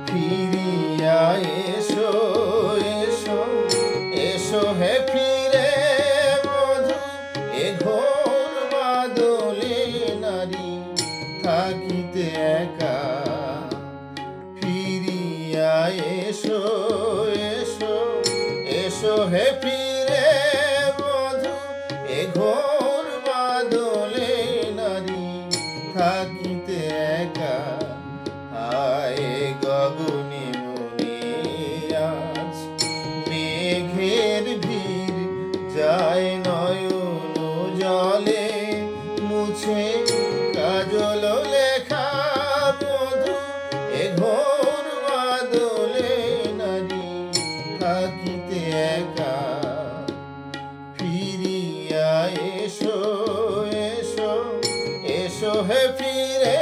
ফিরিয়া এসো এসো এসো হে ফিরে বধূ, এ ঘোর বাদলে নারী থাকিতে একা। ফিরিয়া এসো এসো এসো হে ফিরে বধূ, এ ঘোর বাদলে নারী থাকিতে একা। হায় গগনে মনে আজ মেঘের ভিড় যায় নয়ন জলে, মুছে কাজল লেখা বধূ, এ ঘোর বাদলে নারী থাকিতে একা। ফিরিয়া এসো এসো এসো হে ফিরে।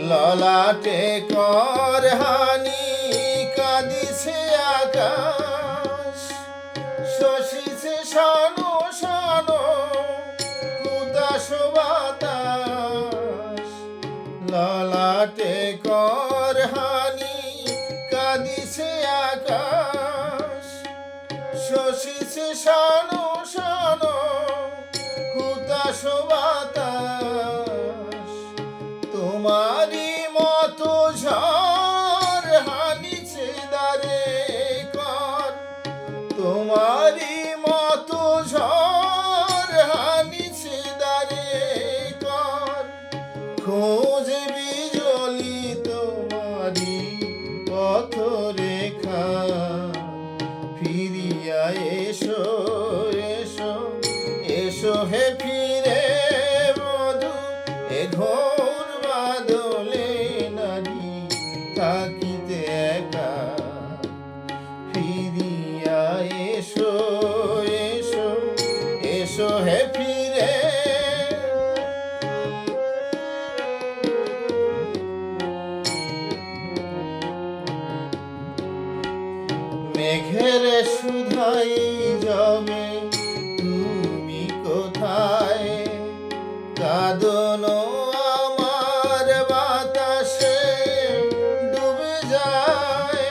ললাটে কর হানি কাঁদিছে আকাশ, শশিছে শনো শনো উদাস বাতাস। ললাটে কর হানি কাঁদিছে আকাশ, শশিছে শনো শনো উদাস বাতাস। তোমারি মতো ঝড় হানিছে দ্বারে কর, তোমারি মতো ঝড় হানিছে দ্বারে কর। খোঁজ বিজলি তোমারি পথ রেখা, ফিরিয়া এসো এসো এসো হে ফিরে বধূ, এ ঘোর বাদলে নারী থাকিতে একা। ফিরিয়া এসো এসো এসো হে ফিরে। মেঘের সুধাই যাবে তুমি কোথায়, কাঁদনো আমার বাতাসে ডুবে যায়।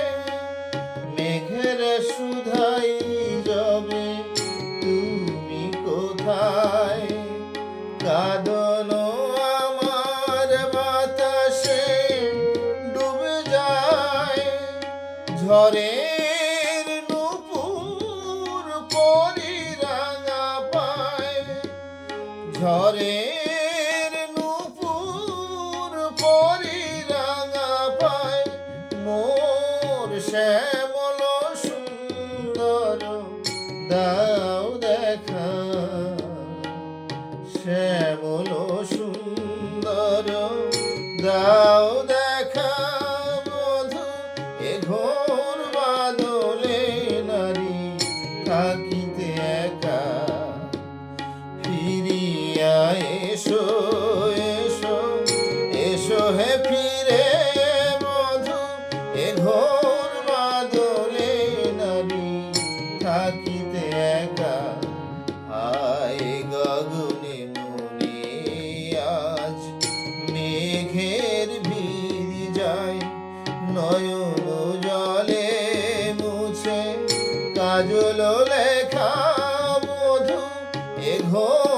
মেঘের সুধাই যাবে তুমি কোথায়, কাঁদনো আমার বাতাসে ডুবে যায়। ঝড়ের নূপুর পরি রাঙা পায়, ঝড়ের নূপুর পরি রাঙা পায়। মোর শ্যামল সুন্দর দাও দেখা, শ্যামল সুন্দর দাও দেখা বধূ, এ ঘোর বাদলে নারী থাকিতে একা। ফিরিয়া এসো এসো এসো হে ফিরে বধূ, এ ঘোর বাদলে নারী থাকিতে একা। হায় গগনে মনে আজ মেঘের ভিড় যায় নয়ন জলে, মুছে কাজল লেখা বধূ, এ ঘোর